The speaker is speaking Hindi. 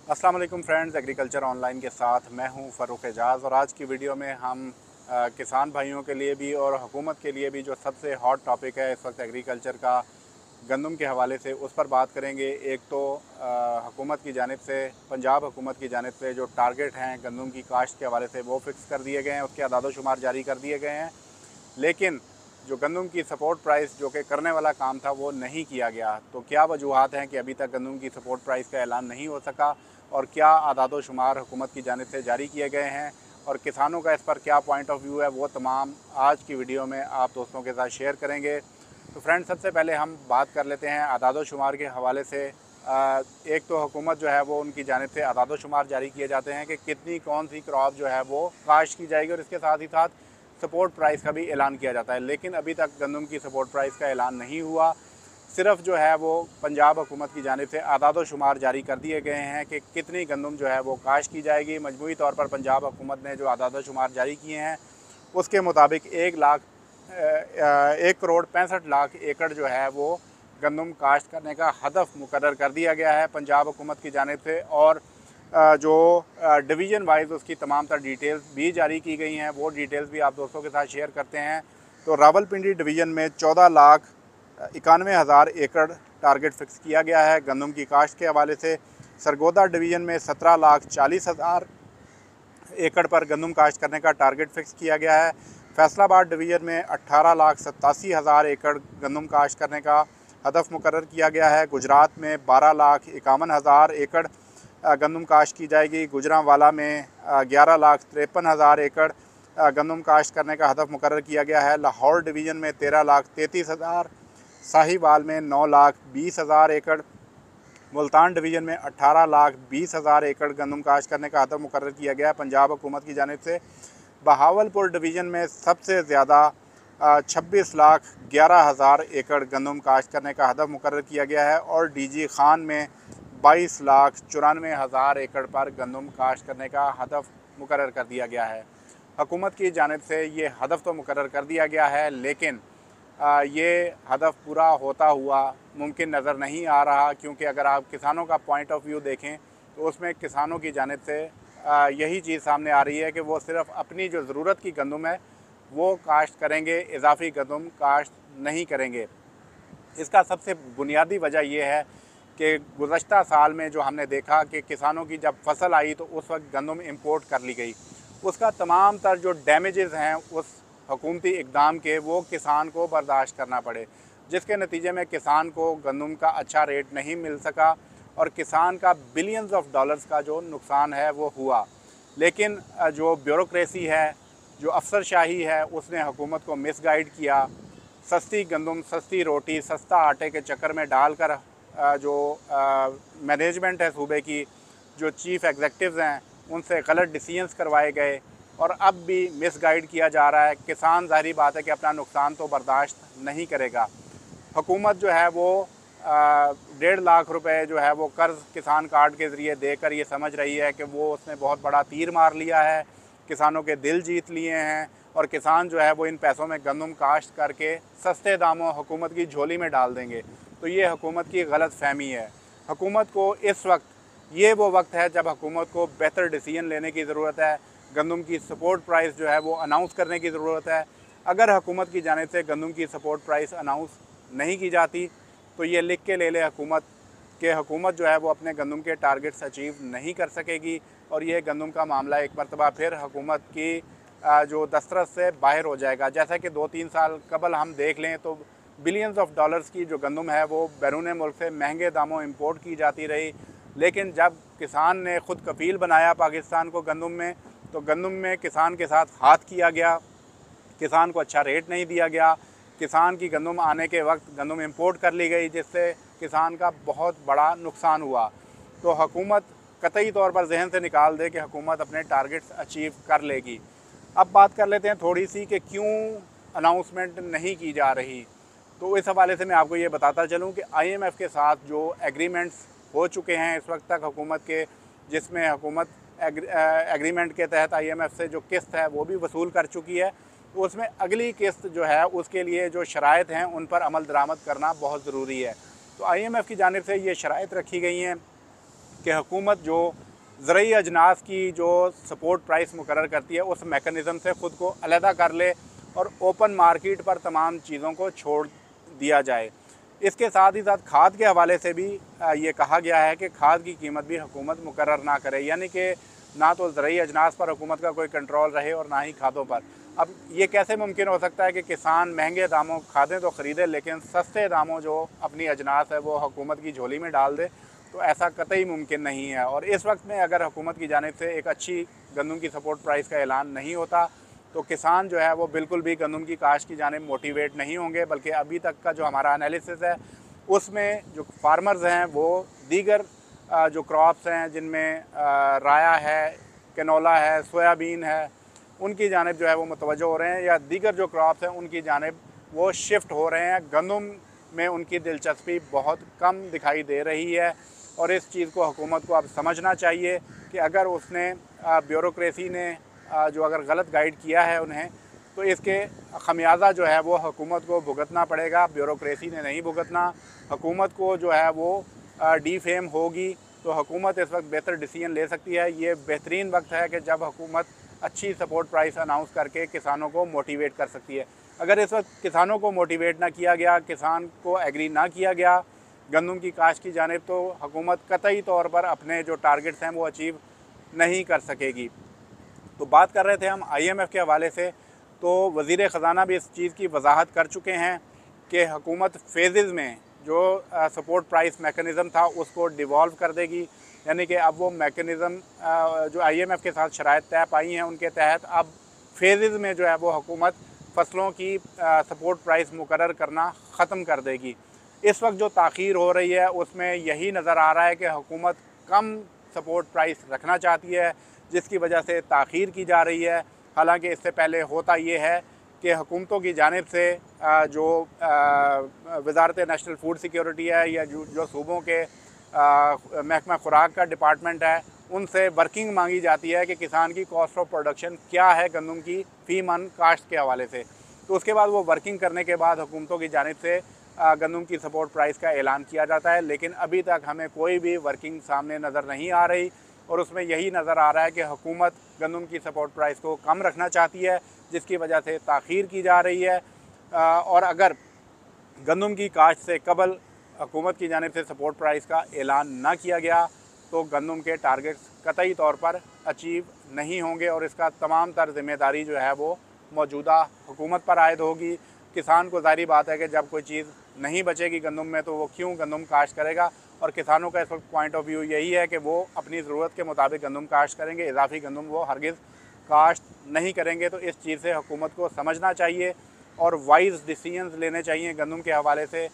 अस्सलाम वालेकुम फ्रेंड्स, एग्रीकल्चर ऑनलाइन के साथ मैं हूं फ़ारूक एजाज़। और आज की वीडियो में हम किसान भाइयों के लिए भी और हुकूमत के लिए भी जो सबसे हॉट टॉपिक है इस वक्त एग्रीकल्चर का, गंदम के हवाले से उस पर बात करेंगे। एक तो हुकूमत की जानिब से, पंजाब हुकूमत की जानिब से जो टारगेट हैं गंदम की काश्त के हवाले से वो फ़िक्स कर दिए गए हैं, उसके अदाद-ओ-शुमार जारी कर दिए गए हैं। लेकिन जो गंदम की सपोर्ट प्राइस जो कि करने वाला काम था वो नहीं किया गया। तो क्या वजूहात हैं कि अभी तक गंदम की सपोर्ट प्राइस का ऐलान नहीं हो सका, और क्या आदाद-ओ-शुमार हुकूमत की जानिब से जारी किए गए हैं, और किसानों का इस पर क्या पॉइंट ऑफ व्यू है, वो तमाम आज की वीडियो में आप दोस्तों के साथ शेयर करेंगे। तो फ्रेंड्स, सबसे पहले हम बात कर लेते हैं आदाद-ओ-शुमार के हवाले से। एक तो हुकूमत जो है वो उनकी जानिब से आदाद-ओ-शुमार जारी किए जाते हैं कि कितनी कौन सी क्रॉप जो है वो काश्त की जाएगी, और इसके साथ ही साथ सपोर्ट प्राइस का भी ऐलान किया जाता है। लेकिन अभी तक गंदम की सपोर्ट प्राइस का ऐलान नहीं हुआ। सिर्फ जो है वो पंजाब हुकूमत की जानिब से आदाद-ओ-शुमार जारी कर दिए गए हैं कि कितनी गंदम जो है वो काश्त की जाएगी। मजमूई तौर पर पंजाब हुकूमत ने जो आदाद-ओ-शुमार जारी किए हैं उसके मुताबिक 1,65,00,000 एकड़ जो है वो गंदम काश्त करने का हदफ मुकर्रर कर दिया गया है पंजाब हुकूमत की जानिब से। और जो डिवीज़न वाइज उसकी तमाम तर डिटेल्स भी जारी की गई हैं, वो डिटेल्स भी आप दोस्तों के साथ शेयर करते हैं। तो रावलपिंडी डिवीज़न में 14,91,000 एकड़ टारगेट फ़िक्स किया गया है गंदम की काश्त के हवाले से। सरगोदा डिवीज़न में 17,40,000 एकड़ पर गंदम काश्त करने का टारगेट फ़िक्स किया गया है। फैसलाबाद डिवीज़न में 18,87,000 एकड़ गंदम काश्त करने का हदफ मुकर्रर किया गया है। गुजरात में 12,51,000 एकड़ गंदम काश्त की जाएगी। गुजरांवाला में 11,53,000 एकड़ गंदम काश्त करने का हदफ मुकर्रर किया गया है। लाहौर डिवीज़न में 13,33,000, साहिवाल में 9,20,000 एकड़, मुल्तान डिवीज़न में 18,20,000 एकड़ गंदम काश्त करने का हदफ मुकर्रर किया गया है पंजाब हुकूमत की जानिब से। बहावलपुर डिवीज़न में सबसे ज़्यादा 26,11,000 एकड़ गंदम काश्त करने का हदफ मुकर्रर किया गया है। और डीजी खान में 22,94,000 एकड़ पर गंदम काश्त करने का हदफ मुकर्रर कर दिया गया है। हुकूमत की जानिब से ये हदफ तो मुकर्रर कर दिया गया है, लेकिन ये हदफ पूरा होता हुआ मुमकिन नज़र नहीं आ रहा, क्योंकि अगर आप किसानों का पॉइंट ऑफ व्यू देखें तो उसमें किसानों की जानिब से यही चीज़ सामने आ रही है कि वो सिर्फ़ अपनी जो ज़रूरत की गंदम है वो काश्त करेंगे, इजाफ़ी गंदम काश्त नहीं करेंगे। इसका सबसे बुनियादी वजह यह है कि गुज़श्ता साल में जो हमने देखा कि किसानों की जब फसल आई तो उस वक्त गंदम इंपोर्ट कर ली गई, उसका तमाम तर जो डैमेजेस हैं उस हुकूमती इक़दाम के, वो किसान को बर्दाश्त करना पड़े, जिसके नतीजे में किसान को गंदम का अच्छा रेट नहीं मिल सका और किसान का बिलियंस ऑफ डॉलर्स का जो नुकसान है वो हुआ। लेकिन जो ब्यूरोक्रेसी है, जो अफसरशाही है, उसने हुकूमत को मिसगाइड किया। सस्ती गंदम, सस्ती रोटी, सस्ता आटे के चक्कर में डालकर जो मैनेजमेंट है सूबे की, जो चीफ़ एग्जेक्टिव्स हैं, उनसे गलत डिसीजंस करवाए गए और अब भी मिसगाइड किया जा रहा है। किसान ज़ाहिरी बात है कि अपना नुकसान तो बर्दाश्त नहीं करेगा। हुकूमत जो है वो 1.5 लाख रुपए जो है वो कर्ज़ किसान कार्ड के ज़रिए देकर ये समझ रही है कि वो उसने बहुत बड़ा तीर मार लिया है, किसानों के दिल जीत लिए हैं, और किसान जो है वो इन पैसों में गंदम काश्त करके सस्ते दामों हुकूमत की झोली में डाल देंगे। तो ये हुकूमत की गलत फ़हमी है। हुकूमत को इस वक्त, ये वो वक्त है जब हुकूमत को बेहतर डिसीजन लेने की ज़रूरत है। गंदम की सपोर्ट प्राइस जो है वो अनाउंस करने की ज़रूरत है। अगर हुकूमत की जानिब से गंदम की सपोर्ट प्राइस अनाउंस नहीं की जाती तो ये लिख के ले ले हुकूमत कि हुकूमत जो है वो अपने गंदम के टारगेट्स अचीव नहीं कर सकेगी, और ये गंदम का मामला एक मरतबा फिर हुकूमत की जो दस्तरस से बाहर हो जाएगा। जैसा कि 2-3 साल कबल हम देख लें तो बिलियंस ऑफ डॉलर्स की जो गंदम है वो बैरून मुल्क से महंगे दामों इंपोर्ट की जाती रही। लेकिन जब किसान ने ख़ुद कफील बनाया पाकिस्तान को गंदम में, तो गंदम में किसान के साथ हाथ किया गया, किसान को अच्छा रेट नहीं दिया गया। किसान की गंदम आने के वक्त गंदम इंपोर्ट कर ली गई, जिससे किसान का बहुत बड़ा नुकसान हुआ। तो हुकूमत कतई तौर पर जहन से निकाल दे कि हुकूमत अपने टारगेट्स अचीव कर लेगी। अब बात कर लेते हैं थोड़ी सी कि क्यों अनाउंसमेंट नहीं की जा रही। तो इस हवाले से मैं आपको ये बताता चलूँ कि IMF के साथ जो एग्रीमेंट्स हो चुके हैं इस वक्त तक हुकूमत के, जिसमें हुकूमत एग्रीमेंट के तहत IMF से जो किस्त है वो भी वसूल कर चुकी है, तो उसमें अगली किस्त जो है उसके लिए जो शराइत हैं उन पर अमल दरामद करना बहुत ज़रूरी है। तो IMF की जानिब से ये शराइत रखी गई हैं कि हुकूमत जो ज़रूरी अजनास की जो सपोर्ट प्राइस मुकर्रर करती है उस मेकनिज़म से ख़ुद को अलहदा कर ले और ओपन मार्केट पर तमाम चीज़ों को छोड़ दिया जाए। इसके साथ ही साथ खाद के हवाले से भी ये कहा गया है कि खाद की कीमत भी हुकूमत मुकर्रर ना करे, यानी कि ना तो ज़रूरी अजनास पर हुकूमत का कोई कंट्रोल रहे और ना ही खादों पर। अब ये कैसे मुमकिन हो सकता है कि किसान महंगे दामों खादें तो ख़रीदे लेकिन सस्ते दामों जो अपनी अजनास है वो हुकूमत की झोली में डाल दे? तो ऐसा कतई मुमकिन नहीं है। और इस वक्त में अगर हुकूमत की जानिब से एक अच्छी गंदम की सपोर्ट प्राइस का ऐलान नहीं होता तो किसान जो है वो बिल्कुल भी गंदम की काश्त की जानिब मोटिवेट नहीं होंगे, बल्कि अभी तक का जो हमारा एनालिसिस है उसमें जो फार्मर्स हैं वो दीगर जो क्रॉप्स हैं जिनमें राया है, कैनोला है, सोयाबीन है, उनकी जानिब जो है वो मुतवज्जो हो रहे हैं, या दीगर जो क्रॉप्स हैं उनकी जानिब वो शिफ्ट हो रहे हैं। गंदम में उनकी दिलचस्पी बहुत कम दिखाई दे रही है और इस चीज़ को हुकूमत को अब समझना चाहिए कि अगर उसने ब्यूरोक्रेसी ने जो अगर गलत गाइड किया है उन्हें, तो इसके खमियाजा जो है वो हुकूमत को भुगतना पड़ेगा, ब्यूरोक्रेसी ने नहीं भुगतना। हुकूमत को जो है वो डीफेम होगी तो हुकूमत इस वक्त बेहतर डिसीजन ले सकती है। ये बेहतरीन वक्त है कि जब हुकूमत अच्छी सपोर्ट प्राइस अनाउंस करके किसानों को मोटिवेट कर सकती है। अगर इस वक्त किसानों को मोटिवेट ना किया गया, किसान को एग्री ना किया गया गंदम की काश्त की जानिब, तो हुकूमत कतई तौर पर अपने जो टारगेट्स हैं वो अचीव नहीं कर सकेगी। तो बात कर रहे थे हम IMF के हवाले से, तो वज़ीर ख़ज़ाना भी इस चीज़ की वजाहत कर चुके हैं कि हुकूमत फेजेज़ में जो सपोर्ट प्राइस मेकनिज़म था उसको डिवॉल्व कर देगी, यानी कि अब वो मेकनिज़म जो IMF के साथ शराइत तय पाई हैं उनके तहत अब फेजेज़ में जो है वो हुकूमत फ़सलों की सपोर्ट प्राइस मुकर्रर करना ख़त्म कर देगी। इस वक्त जो ताख़ीर हो रही है उसमें यही नज़र आ रहा है कि हुकूमत कम सपोर्ट प्राइस रखना चाहती है, जिसकी वजह से ताख़ीर की जा रही है। हालांकि इससे पहले होता ये है कि हुकूमतों की जानिब से जो वज़ारत नेशनल फूड सिक्योरिटी है या जो सूबों के महकमा खुराक का डिपार्टमेंट है उनसे वर्किंग मांगी जाती है कि किसान की कॉस्ट ऑफ प्रोडक्शन क्या है गंदम की फ़ी मन काश्त के हवाले से। तो उसके बाद वो वर्किंग करने के बाद हुकूमतों की जानिब से गंदम की सपोर्ट प्राइस का ऐलान किया जाता है, लेकिन अभी तक हमें कोई भी वर्किंग सामने नज़र नहीं आ रही और उसमें यही नज़र आ रहा है कि हुकूमत गंदम की सपोर्ट प्राइस को कम रखना चाहती है, जिसकी वजह से ताख़ीर की जा रही है। और अगर गंदम की काश्त से कबल हुकूमत की जानिब से सपोर्ट प्राइस का ऐलान ना किया गया तो गंदम के टारगेट्स कतई तौर पर अचीव नहीं होंगे और इसका तमाम तर ज़िम्मेदारी जो है वो मौजूदा हुकूमत पर आयद होगी। किसान को ज़ाहिर बात है कि जब कोई चीज़ नहीं बचेगी गंदम में तो वो क्यों गंदम काश्त करेगा, और किसानों का इस वक्त पॉइंट ऑफ व्यू यही है कि वो अपनी ज़रूरत के मुताबिक गंदम काश्त करेंगे, इजाफी गंदम वो हरगिज़ काश्त नहीं करेंगे। तो इस चीज़ से हुकूमत को समझना चाहिए और वाइज डिसीजंस लेने चाहिए गंदम के हवाले से